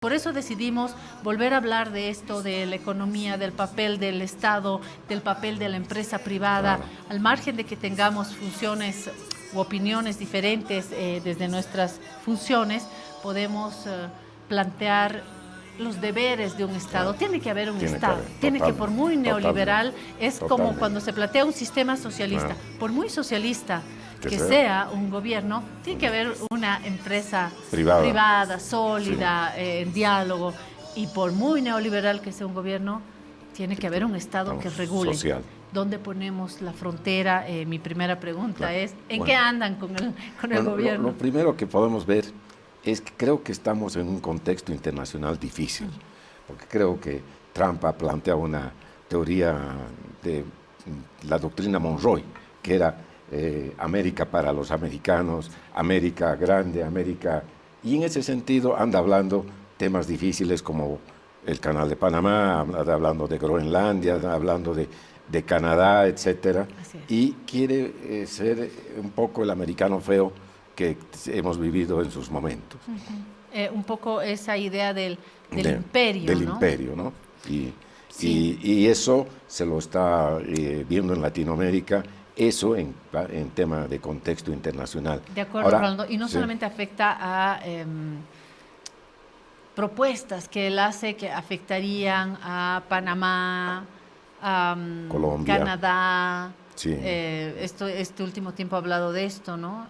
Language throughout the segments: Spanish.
Por eso decidimos volver a hablar de esto, de la economía, del papel del Estado, del papel de la empresa privada, Claro. al margen de que tengamos funciones u opiniones diferentes desde nuestras funciones, podemos plantear los deberes de un Estado. Claro. Tiene que haber un Tiene que Estado. haber, Tiene que, por muy neoliberal, es como totalmente. cuando se plantea un sistema socialista. Claro. Por muy socialista que sea. sea un gobierno, tiene que haber una empresa Privada. sólida, Sí. en diálogo. Y por muy neoliberal que sea un gobierno, tiene que haber un Estado que regule. Social. ¿Dónde ponemos la frontera? Mi primera pregunta Claro. es, ¿en qué andan con el gobierno? Lo primero que podemos ver es que creo que estamos en un contexto internacional difícil, porque creo que Trump ha planteado una teoría de la doctrina Monroe, que era América para los americanos, América grande, América... Y en ese sentido anda hablando temas difíciles como el Canal de Panamá, anda hablando de Groenlandia, anda hablando de Canadá, etcétera, y quiere ser un poco el americano feo que hemos vivido en sus momentos. Un poco esa idea del imperio, del ¿no? imperio, ¿no? Sí. Y eso se lo está viendo en Latinoamérica, eso en tema de contexto internacional. De acuerdo, Rolando. Y no solamente afecta a propuestas que él hace que afectarían a Panamá, a Colombia, Canadá. Sí. Este último tiempo ha hablado de esto, ¿no?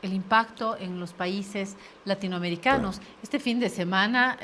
El impacto en los países latinoamericanos. Claro. Este fin de semana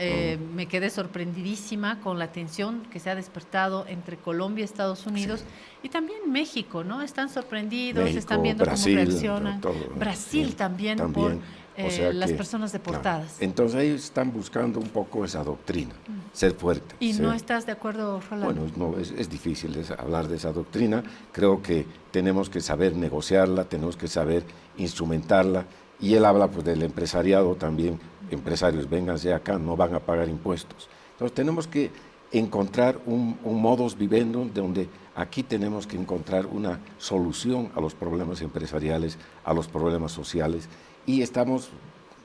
me quedé sorprendidísima con la tensión que se ha despertado entre Colombia y Estados Unidos y también México, ¿no? Están sorprendidos, México, están viendo Brasil, cómo reaccionan. todo, Brasil también por o sea las personas deportadas. Claro. Entonces ellos están buscando un poco esa doctrina, ser fuerte. ¿Y no estás de acuerdo, Rolando? Bueno, no, es difícil hablar de esa doctrina. Creo que tenemos que saber negociarla, tenemos que saber instrumentarla. Y él habla pues del empresariado también. Empresarios, vénganse acá, no van a pagar impuestos. Entonces tenemos que encontrar un modus vivendi donde aquí tenemos que encontrar una solución a los problemas empresariales, a los problemas sociales. Y estamos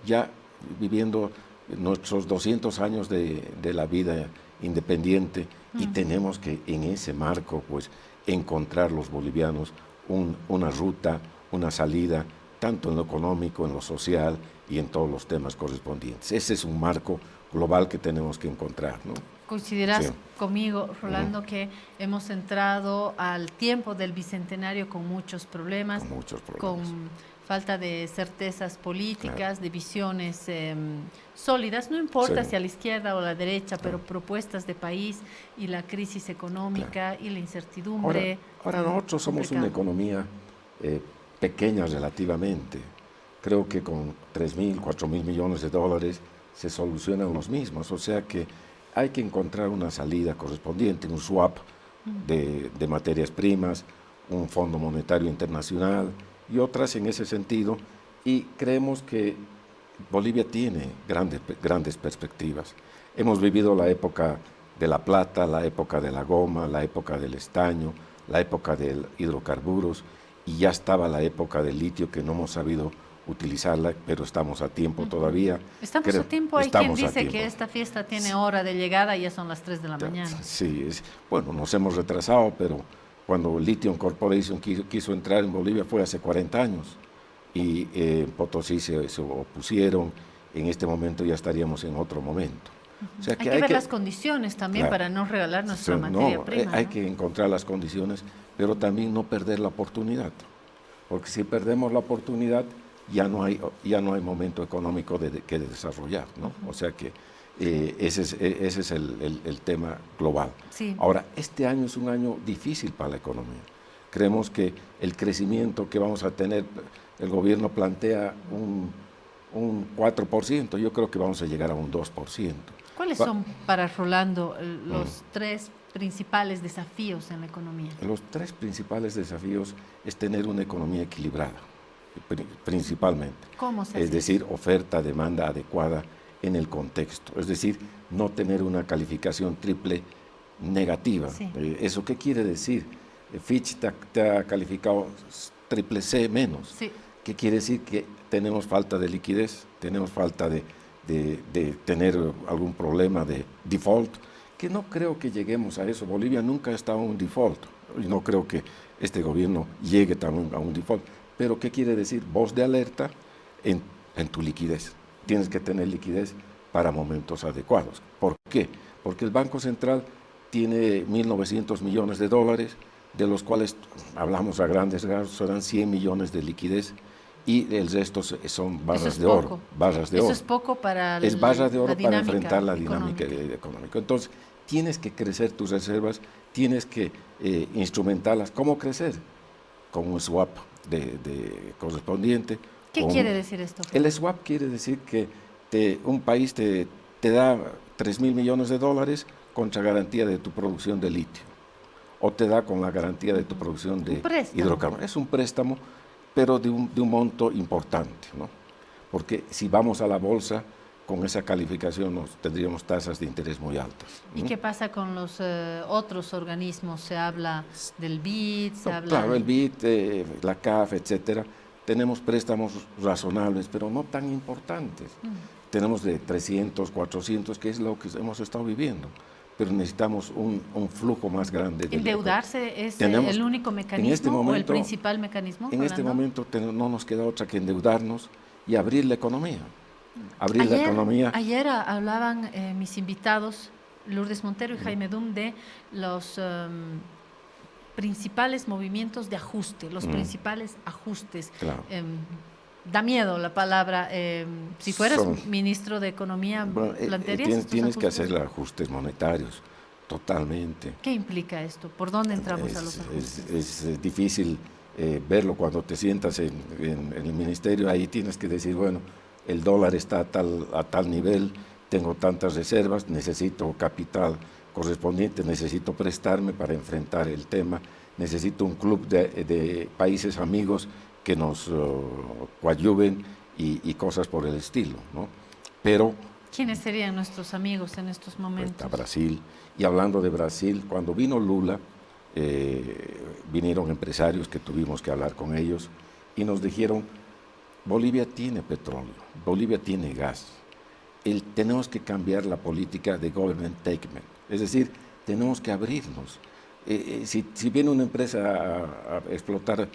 ya viviendo nuestros 200 años de la vida independiente y tenemos que en ese marco pues encontrar los bolivianos una ruta, una salida, tanto en lo económico, en lo social y en todos los temas correspondientes. Ese es un marco global que tenemos que encontrar, ¿no? ¿Coincidirás conmigo, Rolando, que hemos entrado al tiempo del Bicentenario con muchos problemas? Con muchos problemas. Con falta de certezas políticas, de visiones sólidas, no importa si a la izquierda o a la derecha, pero propuestas de país y la crisis económica y la incertidumbre. Ahora nosotros somos una economía pequeña relativamente. Creo que con 3.000, 4.000 millones de dólares se solucionan los mismos, o sea que hay que encontrar una salida correspondiente, un swap de materias primas, un Fondo Monetario Internacional y otras en ese sentido, y creemos que Bolivia tiene grandes perspectivas. Hemos vivido la época de la plata, la época de la goma, la época del estaño, la época de hidrocarburos, y ya estaba la época del litio que no hemos sabido utilizarla, pero estamos a tiempo todavía. Estamos a tiempo. Hay quien dice que esta fiesta tiene hora de llegada y ya son las 3 de la mañana. Sí, bueno, nos hemos retrasado, pero cuando Lithium Corporation quiso entrar en Bolivia fue hace 40 años y Potosí se opusieron. En este momento ya estaríamos en otro momento. O sea que hay que ver las condiciones también para no regalar nuestra materia prima. Hay que encontrar las condiciones, pero también no perder la oportunidad, porque si perdemos la oportunidad ya no hay momento económico que desarrollar, ¿no? O sea que ese es el tema global. Sí. Ahora, este año es un año difícil para la economía. Creemos que el crecimiento que vamos a tener, el gobierno plantea un 4%, yo creo que vamos a llegar a un 2%. ¿Cuáles son para Rolando los tres principales desafíos en la economía? Los tres principales desafíos es tener una economía equilibrada, principalmente. ¿Cómo se hace? Es decir, oferta, demanda adecuada en el contexto. Es decir, no tener una calificación triple negativa. Sí. ¿Eso qué quiere decir? Fitch te ha calificado triple C menos. Sí. ¿Qué quiere decir? Que tenemos falta de liquidez, tenemos falta de de tener algún problema de default, que no creo que lleguemos a eso. Bolivia nunca ha estado en un default, y no creo que este gobierno llegue también a un default. Pero ¿qué quiere decir? Voz de alerta en tu liquidez. Tienes que tener liquidez para momentos adecuados. ¿Por qué? Porque el Banco Central tiene 1.900 millones de dólares, de los cuales hablamos a grandes rasgos, serán 100 millones de liquidez, y el resto son barras de oro. Barras de Eso oro. es poco para es barras de oro para dinámica enfrentar la dinámica económica. Entonces, tienes que crecer tus reservas, tienes que instrumentarlas. ¿Cómo crecer? Con un swap de correspondiente. ¿Qué quiere decir esto? El swap quiere decir que un país te da 3.000 millones de dólares contra garantía de tu producción de litio, o te da con la garantía de tu producción de hidrocarburos. Es un préstamo, pero de un monto importante, ¿no? Porque si vamos a la bolsa, con esa calificación tendríamos tasas de interés muy altas, ¿no? ¿Y qué pasa con los otros organismos? Se habla del BID, Claro, el BID, la CAF, etcétera. Tenemos préstamos razonables, pero no tan importantes. Tenemos de 300, 400, que es lo que hemos estado viviendo, pero necesitamos un flujo más grande. ¿Endeudarse es el único mecanismo o el principal mecanismo? En este momento no nos queda otra que endeudarnos y abrir la economía. La economía. Ayer hablaban mis invitados, Lourdes Montero y Jaime Dum, de los principales movimientos de ajuste, los principales ajustes. Claro. Da miedo la palabra. Si fueras ministro de Economía, ¿plantearías tienes que hacer ajustes monetarios, totalmente. ¿Qué implica esto? ¿Por dónde entramos a los ajustes? Es difícil verlo cuando te sientas en el ministerio. Ahí tienes que decir, bueno, el dólar está a tal nivel, tengo tantas reservas, necesito capital correspondiente, necesito prestarme para enfrentar el tema, necesito un club de países amigos que nos coadyuven y cosas por el estilo, ¿no? Pero ¿quiénes serían nuestros amigos en estos momentos? Está Brasil. Y hablando de Brasil, cuando vino Lula, vinieron empresarios que tuvimos que hablar con ellos y nos dijeron, Bolivia tiene petróleo, Bolivia tiene gas. Tenemos que cambiar la política de government takeover, es decir, tenemos que abrirnos. Si viene una empresa a explotar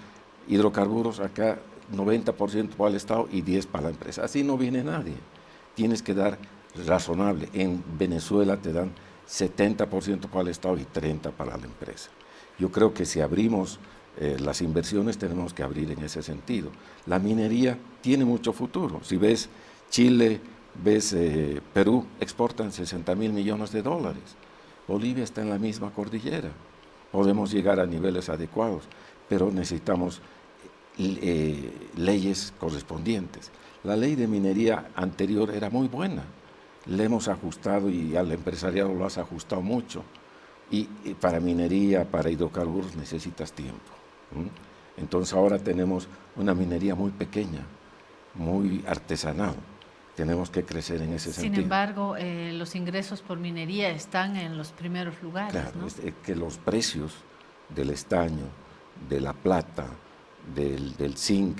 hidrocarburos, acá 90% para el Estado y 10% para la empresa. Así no viene nadie. Tienes que dar razonable. En Venezuela te dan 70% para el Estado y 30% para la empresa. Yo creo que si abrimos las inversiones, tenemos que abrir en ese sentido. La minería tiene mucho futuro. Si ves Chile, ves Perú, exportan 60.000 millones de dólares. Bolivia está en la misma cordillera. Podemos llegar a niveles adecuados, pero necesitamos leyes correspondientes. La ley de minería anterior era muy buena. Le hemos ajustado y al empresariado lo has ajustado mucho. Y para minería, para hidrocarburos necesitas tiempo. Entonces ahora tenemos una minería muy pequeña, muy artesanal. Tenemos que crecer en ese sentido. Sin embargo, los ingresos por minería están en los primeros lugares, claro, ¿no? Es que los precios del estaño, de la plata, del zinc,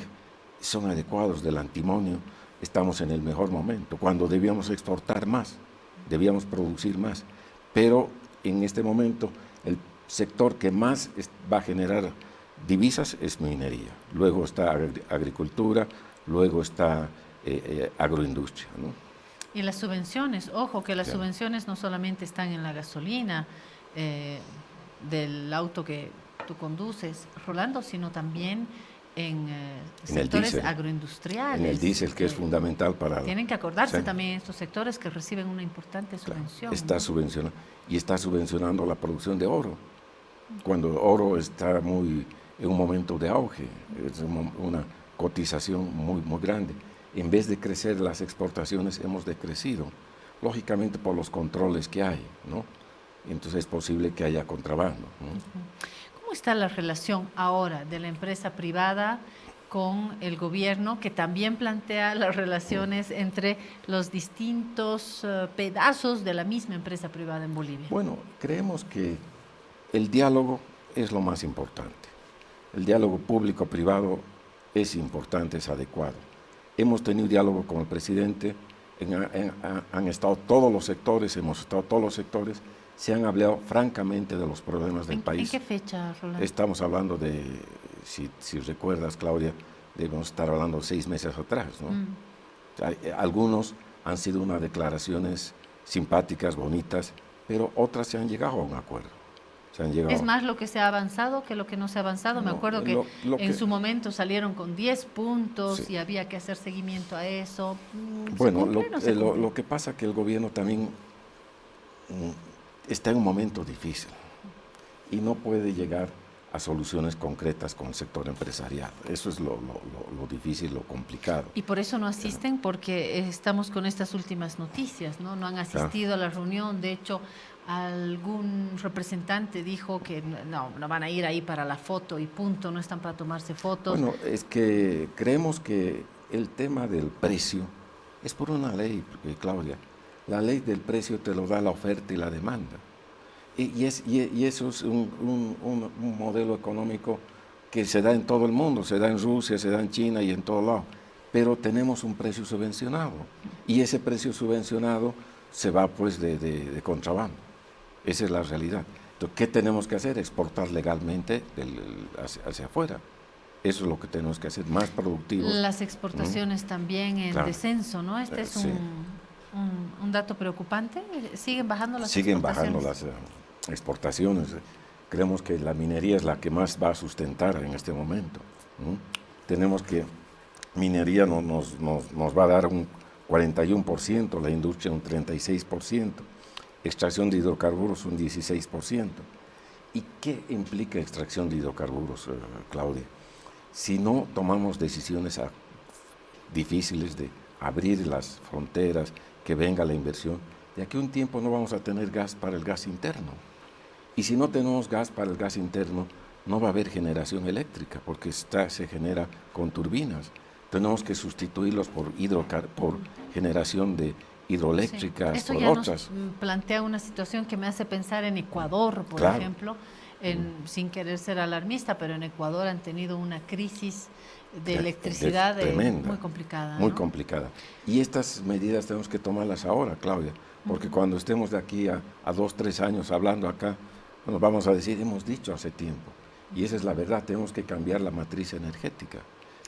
son adecuados, del antimonio. Estamos en el mejor momento, cuando debíamos exportar más, debíamos producir más. Pero en este momento el sector que más va a generar divisas es minería. Luego está agricultura, luego está agroindustria, ¿no? Y las subvenciones, ojo que las subvenciones no solamente están en la gasolina del auto que tú conduces, Rolando, sino también en sectores agroindustriales. En el diésel, que es fundamental para... Tienen que acordarse también estos sectores que reciben una importante subvención. Está subvencionando, y está subvencionando la producción de oro, cuando oro está en un momento de auge, es una cotización muy, muy grande. En vez de crecer las exportaciones, hemos decrecido, lógicamente por los controles que hay, ¿no? Entonces es posible que haya contrabando, ¿no? ¿Cómo está la relación ahora de la empresa privada con el gobierno, que también plantea las relaciones entre los distintos pedazos de la misma empresa privada en Bolivia? Bueno, creemos que el diálogo es lo más importante. El diálogo público-privado es importante, es adecuado. Hemos tenido diálogo con el presidente han estado todos los sectores, hemos estado todos los sectores, se han hablado francamente de los problemas del país. ¿En qué fecha, Rolando? Estamos hablando de, si recuerdas, Claudia, debemos estar hablando 6 meses atrás, ¿no? O sea, algunos han sido unas declaraciones simpáticas, bonitas, pero otras se han llegado a un acuerdo. Es más lo que se ha avanzado que lo que no se ha avanzado. Me acuerdo que en su momento salieron con 10 puntos y había que hacer seguimiento a eso. Bueno, lo que pasa es que el gobierno también está en un momento difícil y no puede llegar a soluciones concretas con el sector empresarial. Eso es lo difícil, lo complicado. Y por eso no asisten, porque estamos con estas últimas noticias, ¿no? No han asistido a la reunión. De hecho, algún representante dijo que no van a ir ahí para la foto y punto, no están para tomarse fotos. Bueno, es que creemos que el tema del precio es por una ley, Claudia. La ley del precio te lo da la oferta y la demanda. Y eso es un modelo económico que se da en todo el mundo, se da en Rusia, se da en China y en todo lado. Pero tenemos un precio subvencionado y ese precio subvencionado se va pues de contrabando. Esa es la realidad. Entonces, ¿qué tenemos que hacer? Exportar legalmente hacia afuera. Eso es lo que tenemos que hacer, más productivos. Las exportaciones también en descenso, ¿no? Este es un dato preocupante. ¿Siguen bajando las exportaciones? Siguen bajando las exportaciones. Creemos que la minería es la que más va a sustentar en este momento. Tenemos que minería nos va a dar un 41%, la industria un 36%, extracción de hidrocarburos un 16%. ¿Y qué implica extracción de hidrocarburos, Claudia? Si no tomamos decisiones difíciles de abrir las fronteras, que venga la inversión, de aquí a un tiempo no vamos a tener gas para el gas interno. Y si no tenemos gas para el gas interno, no va a haber generación eléctrica, porque se genera con turbinas. Tenemos que sustituirlos por generación de hidroeléctricas, Esto por ya otras. Nos plantea una situación que me hace pensar en Ecuador, por ejemplo, sin querer ser alarmista, pero en Ecuador han tenido una crisis de electricidad tremenda, muy complicada. Muy complicada. Y estas medidas tenemos que tomarlas ahora, Claudia, porque cuando estemos de aquí a 2, 3 años hablando acá, nos vamos a decir, hemos dicho hace tiempo. Y esa es la verdad, tenemos que cambiar la matriz energética.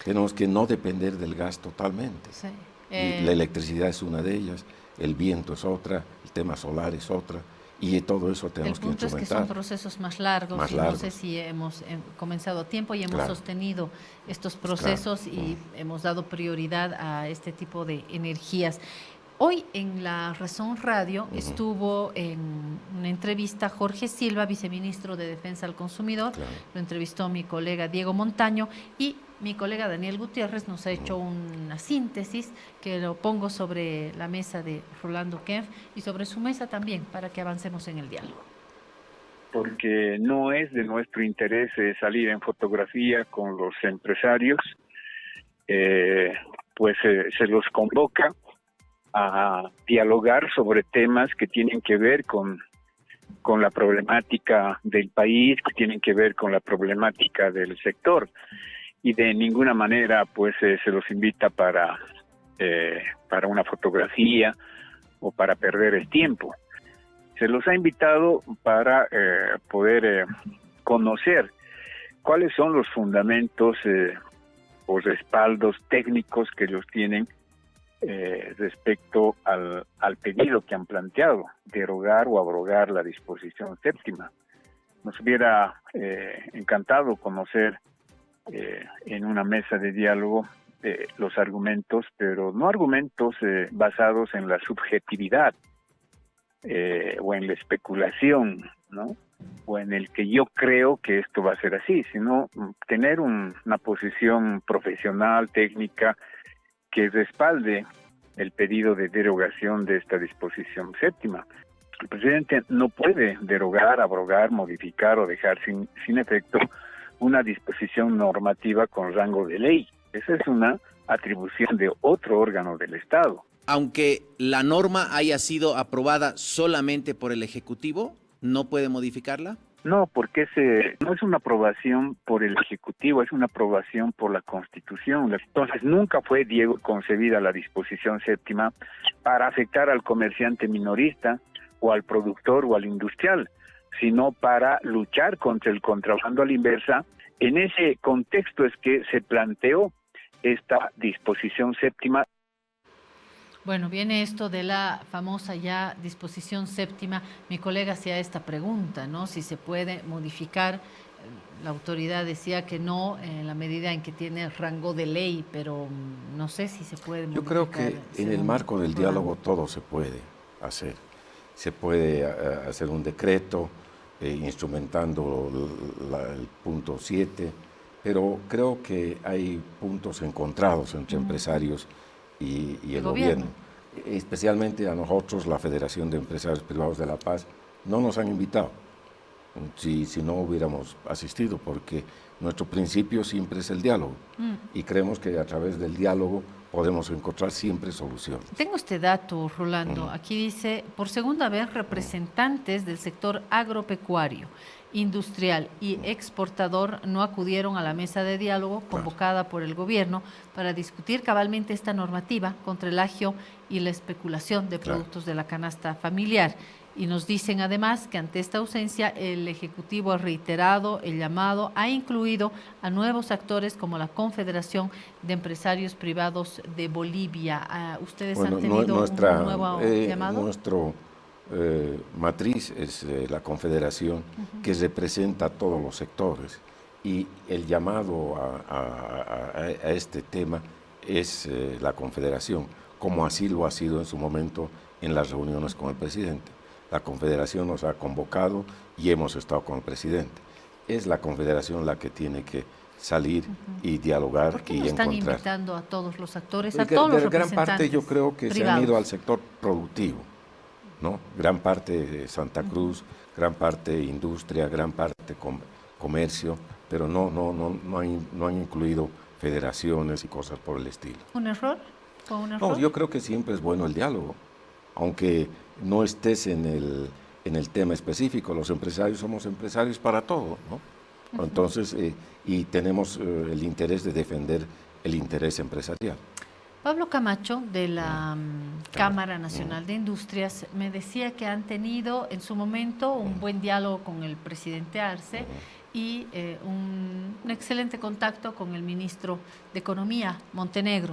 Tenemos que no depender del gas totalmente. Sí. Y la electricidad es una de ellas, el viento es otra, el tema solar es otra. Y todo eso tenemos que instrumentar. El punto es que son procesos más largos. No sé si hemos comenzado a tiempo y hemos sostenido estos procesos y hemos dado prioridad a este tipo de energías. Hoy en La Razón Radio estuvo en una entrevista Jorge Silva, viceministro de Defensa al Consumidor. Lo entrevistó mi colega Diego Montaño y mi colega Daniel Gutiérrez nos ha hecho una síntesis que lo pongo sobre la mesa de Rolando Kempf y sobre su mesa también para que avancemos en el diálogo. Porque no es de nuestro interés salir en fotografía con los empresarios, pues se los convoca a dialogar sobre temas que tienen que ver con la problemática del país, que tienen que ver con la problemática del sector. Y de ninguna manera pues se los invita para una fotografía o para perder el tiempo. Se los ha invitado para poder conocer cuáles son los fundamentos o respaldos técnicos que ellos tienen respecto al pedido que han planteado, derogar o abrogar la disposición séptima. Nos hubiera encantado conocer en una mesa de diálogo los argumentos, pero no argumentos basados en la subjetividad o en la especulación, ¿no? O en el que yo creo que esto va a ser así, sino tener una posición profesional, técnica, que respalde el pedido de derogación de esta disposición séptima. El presidente no puede derogar, abrogar, modificar o dejar sin efecto una disposición normativa con rango de ley. Esa es una atribución de otro órgano del Estado. Aunque la norma haya sido aprobada solamente por el Ejecutivo, ¿no puede modificarla? No, porque no es una aprobación por el Ejecutivo, es una aprobación por la Constitución. Entonces, nunca fue, Diego, concebida la disposición séptima para afectar al comerciante minorista o al productor o al industrial, sino para luchar contra el contrabando a la inversa. En ese contexto es que se planteó esta disposición séptima. Bueno, viene esto de la famosa ya disposición séptima. Mi colega hacía esta pregunta, ¿no? Si se puede modificar. La autoridad decía que no, en la medida en que tiene rango de ley, pero no sé si se puede modificar. Yo creo que en el marco del diálogo todo se puede hacer. Se puede hacer un decreto instrumentando el punto 7, pero creo que hay puntos encontrados entre empresarios y el gobierno. Especialmente a nosotros, la Federación de Empresarios Privados de La Paz, no nos han invitado, si no hubiéramos asistido, porque nuestro principio siempre es el diálogo y creemos que a través del diálogo podemos encontrar siempre soluciones. Tengo este dato, Rolando. Aquí dice, por segunda vez, representantes del sector agropecuario, industrial y exportador no acudieron a la mesa de diálogo convocada por el gobierno para discutir cabalmente esta normativa contra el agio y la especulación de productos de la canasta familiar. Y nos dicen además que ante esta ausencia el Ejecutivo ha reiterado el llamado, ha incluido a nuevos actores como la Confederación de Empresarios Privados de Bolivia. ¿Ustedes han tenido un nuevo llamado? Nuestro matriz es la Confederación que representa a todos los sectores y el llamado a este tema es la Confederación, como así lo ha sido en su momento en las reuniones con el presidente. La Confederación nos ha convocado y hemos estado con el presidente. Es la Confederación la que tiene que salir y dialogar ¿Por qué y no están encontrar. Invitando a todos los actores, a todos los representantes gran parte yo creo que privados. se han ido al sector productivo, ¿no? Gran parte Santa Cruz, gran parte industria, gran parte comercio, pero no han incluido federaciones y cosas por el estilo. ¿Un error? ¿Fue un error? No, yo creo que siempre es bueno el diálogo, aunque no estés en el tema específico. Los empresarios somos empresarios para todo, ¿no? Entonces, y tenemos el interés de defender el interés empresarial. Pablo Camacho, de la Cámara Nacional de Industrias, me decía que han tenido en su momento un buen diálogo con el presidente Arce y un excelente contacto con el ministro de Economía, Montenegro.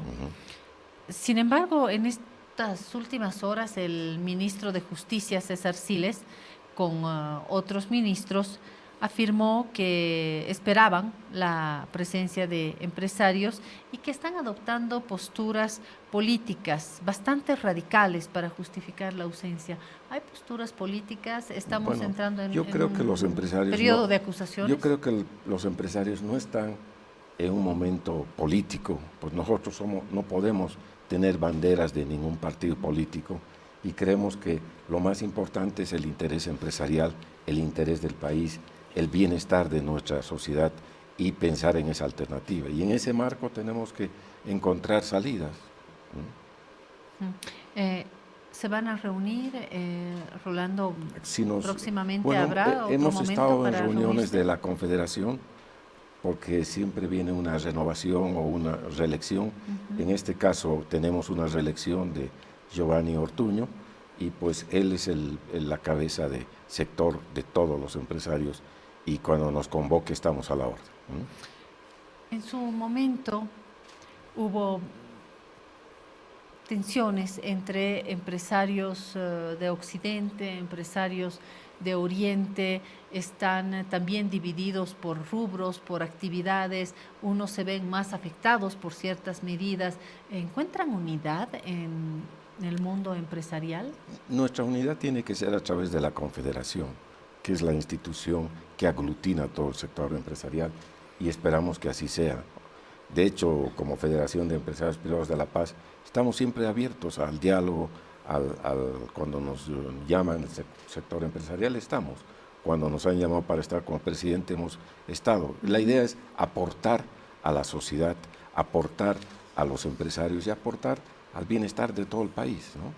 Sin embargo, en estas últimas horas, el ministro de Justicia, César Siles, con otros ministros, afirmó que esperaban la presencia de empresarios y que están adoptando posturas políticas bastante radicales para justificar la ausencia. ¿Hay posturas políticas? ¿Estamos entrando en un periodo de acusaciones? Yo creo que los empresarios no están en un momento político, pues nosotros no podemos tener banderas de ningún partido político y creemos que lo más importante es el interés empresarial, el interés del país, el bienestar de nuestra sociedad y pensar en esa alternativa. Y en ese marco tenemos que encontrar salidas. ¿Se van a reunir, Rolando? Próximamente hemos habrá otro momento estado en para reuniones reunirse? de la Confederación porque siempre viene una renovación o una reelección. En este caso tenemos una reelección de Giovanni Ortuño y pues él es la cabeza de sector de todos los empresarios y cuando nos convoque estamos a la orden. En su momento hubo tensiones entre empresarios de Occidente, empresarios de Oriente, están también divididos por rubros, por actividades, unos se ven más afectados por ciertas medidas. ¿Encuentran unidad en el mundo empresarial? Nuestra unidad tiene que ser a través de la Confederación, que es la institución que aglutina todo el sector empresarial y esperamos que así sea. De hecho, como Federación de Empresarios Privados de La Paz, estamos siempre abiertos al diálogo, cuando nos llaman el sector empresarial estamos, cuando nos han llamado para estar con el presidente hemos estado. La idea es aportar a la sociedad, aportar a los empresarios y aportar al bienestar de todo el país, ¿no?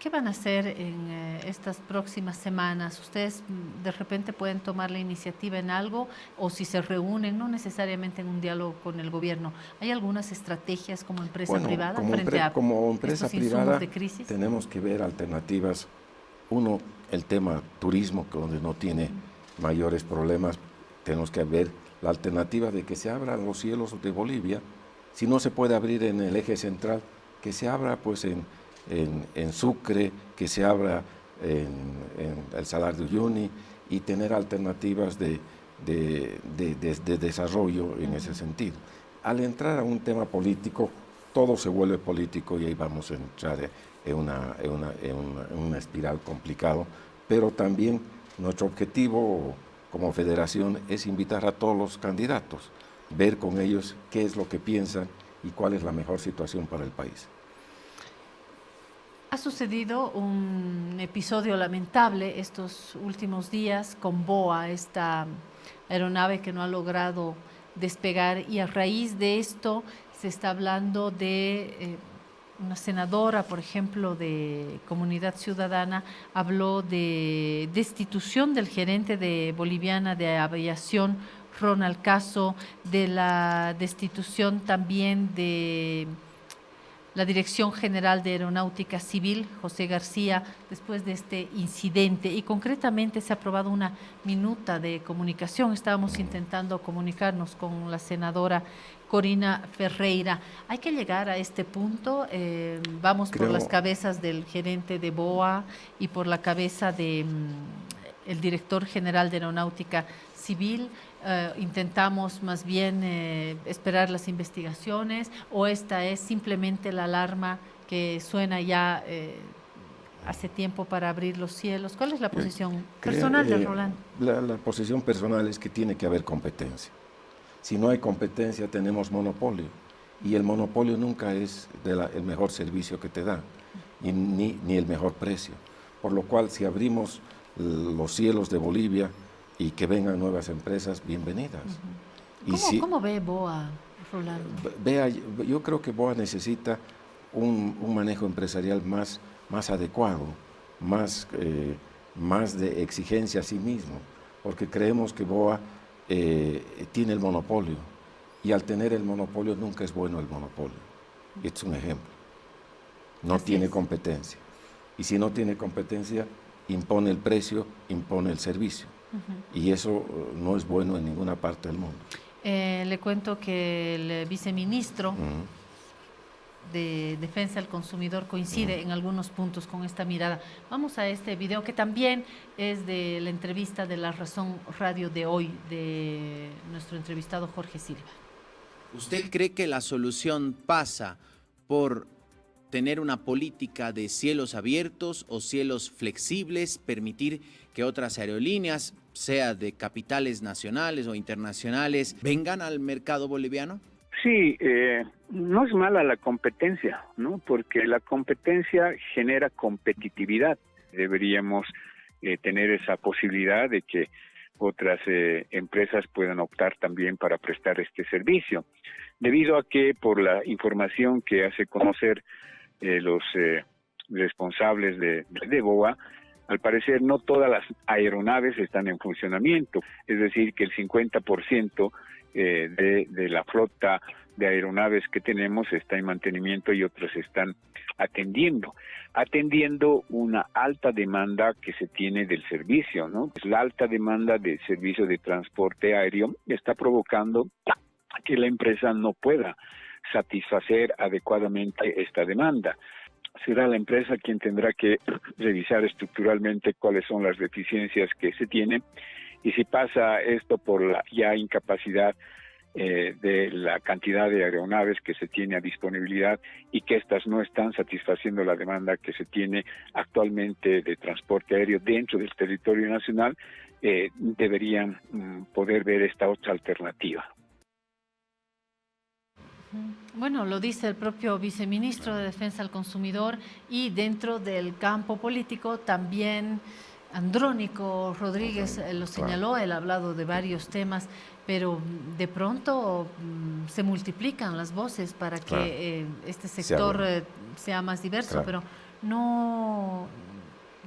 ¿Qué van a hacer en estas próximas semanas? ¿Ustedes de repente pueden tomar la iniciativa en algo o si se reúnen, no necesariamente en un diálogo con el gobierno? ¿Hay algunas estrategias como empresa privada frente a como empresa estos insumos privada de crisis? tenemos que ver alternativas. Uno, el tema turismo, donde no tiene mayores problemas. Tenemos que ver la alternativa de que se abran los cielos de Bolivia. Si no se puede abrir en el eje central, que se abra pues en Sucre, que se abra en el Salar de Uyuni y tener alternativas de desarrollo en ese sentido. Al entrar a un tema político, todo se vuelve político y ahí vamos a entrar en una espiral complicado, pero también nuestro objetivo como federación es invitar a todos los candidatos, ver con ellos qué es lo que piensan y cuál es la mejor situación para el país. Ha sucedido un episodio lamentable estos últimos días con BOA, esta aeronave que no ha logrado despegar, y a raíz de esto se está hablando de una senadora, por ejemplo, de Comunidad Ciudadana, habló de destitución del gerente de Boliviana de Aviación, Ronald Caso, de la destitución también de la Dirección General de Aeronáutica Civil, José García, después de este incidente. Y concretamente se ha aprobado una minuta de comunicación. Estábamos intentando comunicarnos con la senadora Corina Ferreira. Hay que llegar a este punto. Vamos por las cabezas del gerente de BOA y por la cabeza de el director general de Aeronáutica Civil. Intentamos más bien esperar las investigaciones, o esta es simplemente la alarma que suena ya hace tiempo para abrir los cielos. ¿Cuál es la posición personal de Rolando? La posición personal es que tiene que haber competencia. Si no hay competencia tenemos monopolio, y el monopolio nunca es el mejor servicio que te da, y ni el mejor precio. Por lo cual, si abrimos los cielos de Bolivia y que vengan nuevas empresas, bienvenidas. ¿Cómo ve BOA, Rolando? Yo creo que BOA necesita un manejo empresarial más adecuado, más de exigencia a sí mismo, porque creemos que BOA tiene el monopolio, y al tener el monopolio nunca es bueno el monopolio. Este es un ejemplo. No tiene competencia. Y si no tiene competencia, impone el precio, impone el servicio. Y eso no es bueno en ninguna parte del mundo. Le cuento que el viceministro de Defensa del Consumidor coincide en algunos puntos con esta mirada. Vamos a este video que también es de la entrevista de La Razón Radio de hoy, de nuestro entrevistado Jorge Silva. ¿Usted cree que la solución pasa por tener una política de cielos abiertos o cielos flexibles, permitir que otras aerolíneas, sea de capitales nacionales o internacionales, vengan al mercado boliviano? Sí, no es mala la competencia, ¿no? Porque la competencia genera competitividad. Deberíamos tener esa posibilidad de que otras empresas puedan optar también para prestar este servicio. Debido a que, por la información que hace conocer los responsables de BOA, al parecer no todas las aeronaves están en funcionamiento, es decir, que el 50% de la flota de aeronaves que tenemos está en mantenimiento y otras están atendiendo una alta demanda que se tiene del servicio, ¿no? La alta demanda del servicio de transporte aéreo está provocando que la empresa no pueda satisfacer adecuadamente esta demanda. Será la empresa quien tendrá que revisar estructuralmente cuáles son las deficiencias que se tienen, y si pasa esto por la ya incapacidad de la cantidad de aeronaves que se tiene a disponibilidad y que éstas no están satisfaciendo la demanda que se tiene actualmente de transporte aéreo dentro del territorio nacional, deberían poder ver esta otra alternativa. Bueno, lo dice el propio viceministro de Defensa al Consumidor, y dentro del campo político también Andrónico Rodríguez lo señaló. Él ha hablado de varios temas, pero de pronto se multiplican las voces para que este sector sea más diverso, pero no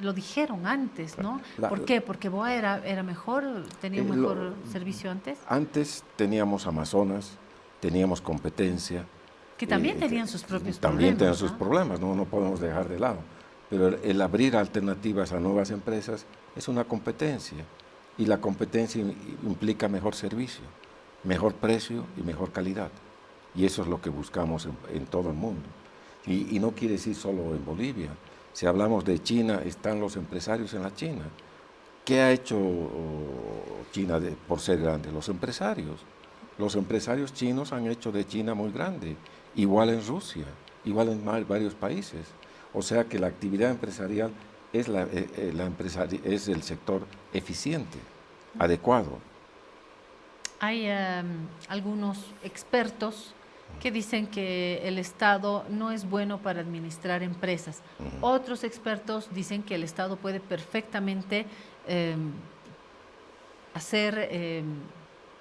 lo dijeron antes, ¿no? ¿Por qué? Porque BOA era mejor, tenía un mejor servicio antes. Antes teníamos Amazonas, teníamos competencia. Que también tenían sus propios también problemas. Tenían sus problemas, no podemos dejar de lado. Pero el abrir alternativas a nuevas empresas es una competencia. Y la competencia implica mejor servicio, mejor precio y mejor calidad. Y eso es lo que buscamos en todo el mundo. Y no quiere decir solo en Bolivia. Si hablamos de China, están los empresarios en la China. ¿Qué ha hecho China por ser grande? Los empresarios. Los empresarios chinos han hecho de China muy grande. Igual en Rusia, igual en varios países. O sea que la actividad empresarial es, es el sector eficiente, adecuado. Hay algunos expertos que dicen que el Estado no es bueno para administrar empresas. Otros expertos dicen que el Estado puede perfectamente hacer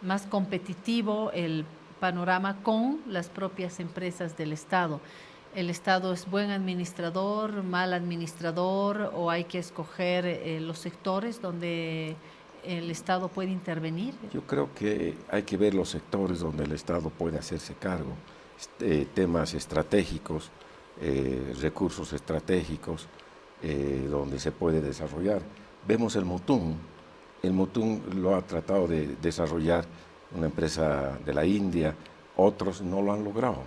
más competitivo el panorama con las propias empresas del Estado. ¿El Estado es buen administrador, mal administrador, o hay que escoger los sectores donde el Estado puede intervenir? Yo creo que hay que ver los sectores donde el Estado puede hacerse cargo, temas estratégicos, recursos estratégicos, donde se puede desarrollar. Vemos el Mutum lo ha tratado de desarrollar una empresa de la India, otros no lo han logrado.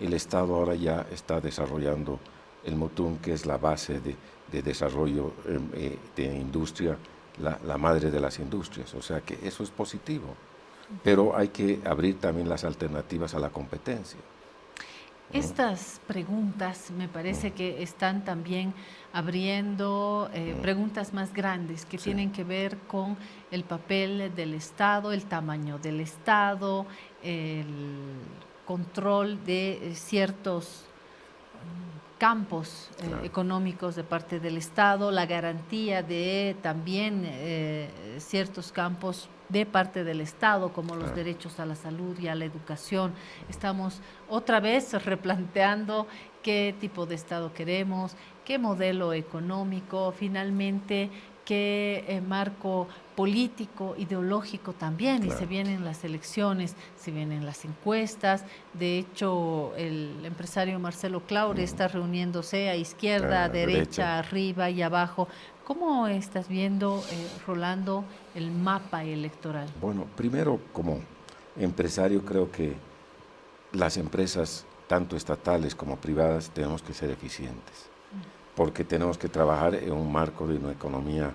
El Estado ahora ya está desarrollando el Mutum, que es la base de desarrollo de industria, la madre de las industrias, o sea que eso es positivo, pero hay que abrir también las alternativas a la competencia. Estas preguntas me parece que están también abriendo preguntas más grandes que tienen que ver con el papel del Estado, el tamaño del Estado, el control de ciertos campos económicos de parte del Estado, la garantía de también ciertos campos de parte del Estado, como los derechos a la salud y a la educación. Estamos otra vez replanteando qué tipo de Estado queremos, qué modelo económico, finalmente qué marco político, ideológico también, y se vienen las elecciones, se vienen las encuestas. De hecho, el empresario Marcelo Claure está reuniéndose a izquierda, a derecha, arriba y abajo. ¿Cómo estás viendo, Rolando, el mapa electoral? Bueno, primero, como empresario, creo que las empresas, tanto estatales como privadas, tenemos que ser eficientes, porque tenemos que trabajar en un marco de una economía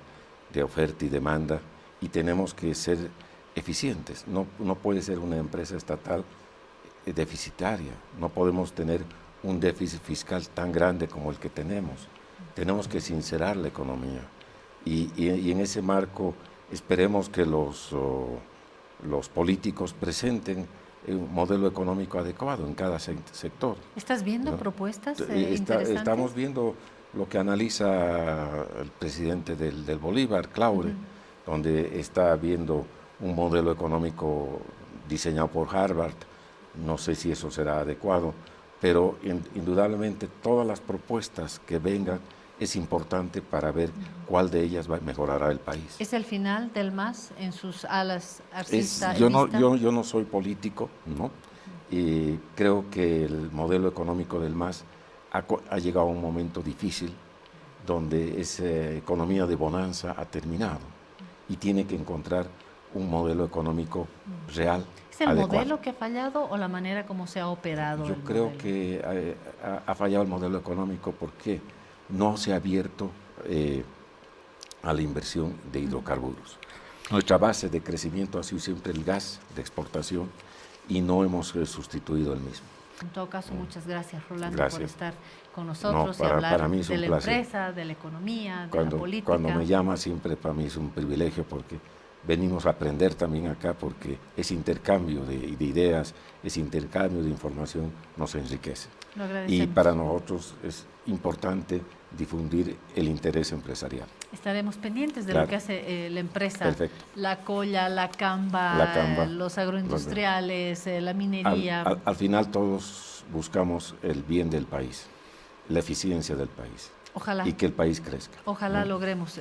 de oferta y demanda, y tenemos que ser eficientes. No puede ser una empresa estatal deficitaria, no podemos tener un déficit fiscal tan grande como el que tenemos. Tenemos que sincerar la economía, y en ese marco esperemos que los políticos presenten un modelo económico adecuado en cada sector. ¿Estás viendo propuestas interesantes? Estamos viendo lo que analiza el presidente del Bolívar, Claure, donde está viendo un modelo económico diseñado por Harvard. No sé si eso será adecuado, pero indudablemente todas las propuestas que vengan es importante para ver cuál de ellas mejorará el país. ¿Es el final del MAS en sus alas arcista? Yo no soy político, ¿no? Y creo que el modelo económico del MAS ha llegado a un momento difícil donde esa economía de bonanza ha terminado y tiene que encontrar un modelo económico real. ¿Es el adecuado. modelo que ha fallado o la manera como se ha operado? Yo creo que ha fallado el modelo económico porque no se ha abierto a la inversión de hidrocarburos. Nuestra base de crecimiento ha sido siempre el gas de exportación y no hemos sustituido el mismo. En todo caso, muchas gracias, Rolando, por estar con nosotros y para mí es de un la placer. empresa, de la economía, de la política. Cuando me llama, siempre para mí es un privilegio porque venimos a aprender también acá, porque ese intercambio de ideas, ese intercambio de información nos enriquece. Lo agradecemos. Y para nosotros es importante difundir el interés empresarial. Estaremos pendientes de lo que hace la empresa. Perfecto. La colla, la camba, los agroindustriales, la minería. Al final todos buscamos el bien del país, la eficiencia del país. Ojalá. y que el país crezca. Ojalá logremos.